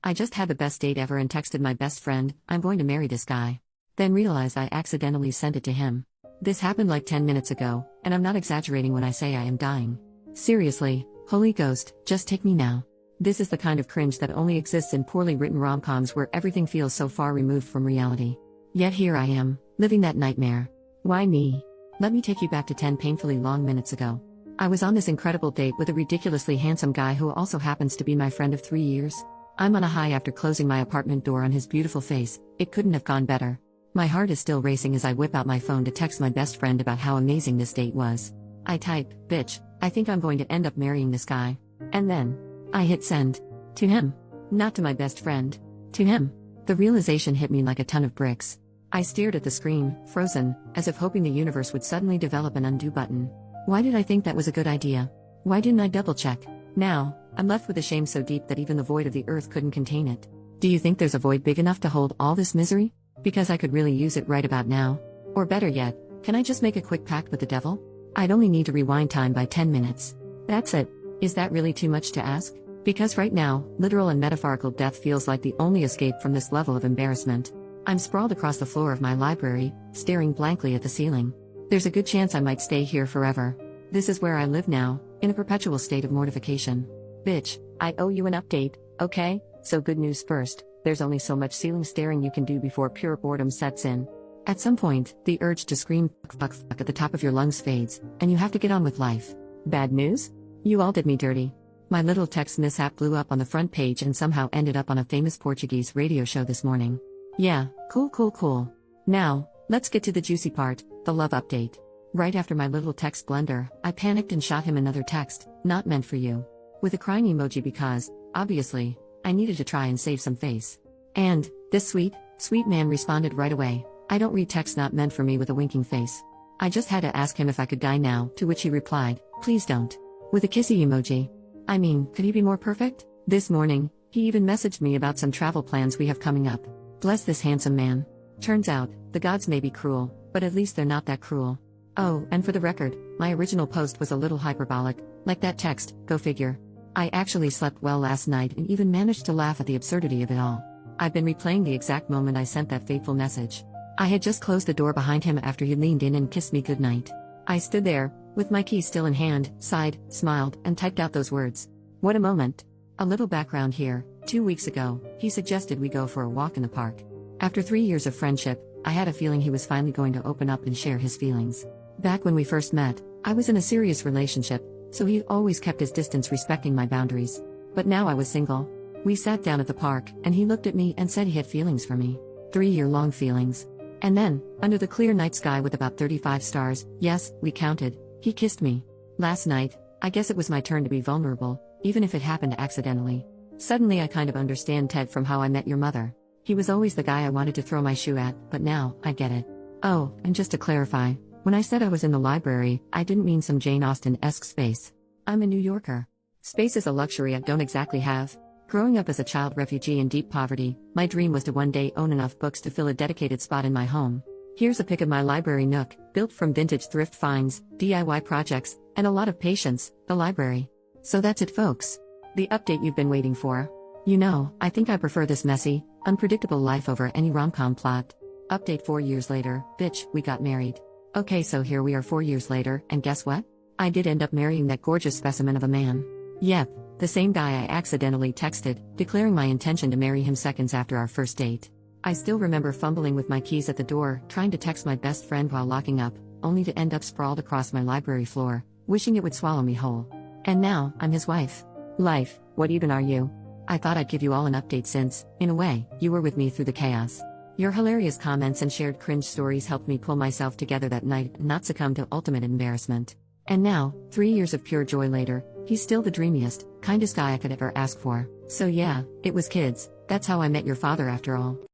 I just had the best date ever and texted my best friend, I'm going to marry this guy. Then realized I accidentally sent it to him. This happened like 10 minutes ago, and I'm not exaggerating when I say I am dying. Seriously, Holy Ghost, just take me now. This is the kind of cringe that only exists in poorly written rom-coms where everything feels so far removed from reality. Yet here I am, living that nightmare. Why me? Let me take you back to 10 painfully long minutes ago. I was on this incredible date with a ridiculously handsome guy who also happens to be my friend of 3 years. I'm on a high after closing my apartment door on his beautiful face. It couldn't have gone better. My heart is still racing as I whip out my phone to text my best friend about how amazing this date was. I type, bitch, I think I'm going to end up marrying this guy. And then, I hit send. To him. Not to my best friend. To him. The realization hit me like a ton of bricks. I stared at the screen, frozen, as if hoping the universe would suddenly develop an undo button. Why did I think that was a good idea? Why didn't I double check? Now, I'm left with a shame so deep that even the void of the earth couldn't contain it. Do you think there's a void big enough to hold all this misery? Because I could really use it right about now. Or better yet, can I just make a quick pact with the devil? I'd only need to rewind time by 10 minutes. That's it. Is that really too much to ask? Because right now, literal and metaphorical death feels like the only escape from this level of embarrassment. I'm sprawled across the floor of my library, staring blankly at the ceiling. There's a good chance I might stay here forever. This is where I live now, in a perpetual state of mortification. Bitch, I owe you an update, okay? So good news first, there's only so much ceiling staring you can do before pure boredom sets in. At some point, the urge to scream fuck at the top of your lungs fades, and you have to get on with life. Bad news? You all did me dirty. My little text mishap blew up on the front page and somehow ended up on a famous Portuguese radio show this morning. Yeah, cool. Now, let's get to the juicy part, the love update. Right after my little text blunder, I panicked and shot him another text, not meant for you. With a crying emoji because, obviously, I needed to try and save some face. And, this sweet man responded right away, I don't read text not meant for me with a winking face. I just had to ask him if I could die now, to which he replied, please don't. With a kissy emoji. I mean, could he be more perfect? This morning, he even messaged me about some travel plans we have coming up. Bless this handsome man. Turns out, the gods may be cruel, but at least they're not that cruel. Oh, and for the record, my original post was a little hyperbolic, like that text, go figure. I actually slept well last night and even managed to laugh at the absurdity of it all. I've been replaying the exact moment I sent that fateful message. I had just closed the door behind him after he leaned in and kissed me goodnight. I stood there, with my keys still in hand, sighed, smiled, and typed out those words. What a moment. A little background here. 2 weeks ago, he suggested we go for a walk in the park. After 3 years of friendship, I had a feeling he was finally going to open up and share his feelings. Back when we first met, I was in a serious relationship, so he'd always kept his distance respecting my boundaries. But now I was single. We sat down at the park, and he looked at me and said he had feelings for me. 3-year-long feelings. And then, under the clear night sky with about 35 stars, yes, we counted, he kissed me. Last night, I guess it was my turn to be vulnerable, even if it happened accidentally. Suddenly I kind of understand Ted from How I Met Your Mother. He was always the guy I wanted to throw my shoe at, but now, I get it. Oh, and just to clarify, when I said I was in the library, I didn't mean some Jane Austen-esque space. I'm a New Yorker. Space is a luxury I don't exactly have. Growing up as a child refugee in deep poverty, my dream was to one day own enough books to fill a dedicated spot in my home. Here's a pic of my library nook, built from vintage thrift finds, DIY projects, and a lot of patience, the library. So that's it folks. The update you've been waiting for. You know, I think I prefer this messy, unpredictable life over any rom-com plot. Update 4 years later, bitch, we got married. Okay, so here we are 4 years later, and guess what? I did end up marrying that gorgeous specimen of a man. Yep, the same guy I accidentally texted, declaring my intention to marry him seconds after our first date. I still remember fumbling with my keys at the door, trying to text my best friend while locking up, only to end up sprawled across my library floor, wishing it would swallow me whole. And now, I'm his wife. Life, what even are you? I thought I'd give you all an update since, in a way, you were with me through the chaos. Your hilarious comments and shared cringe stories helped me pull myself together that night and not succumb to ultimate embarrassment. And now, 3 years of pure joy later, he's still the dreamiest, kindest guy I could ever ask for. So yeah, it was kids. That's how I met your father after all.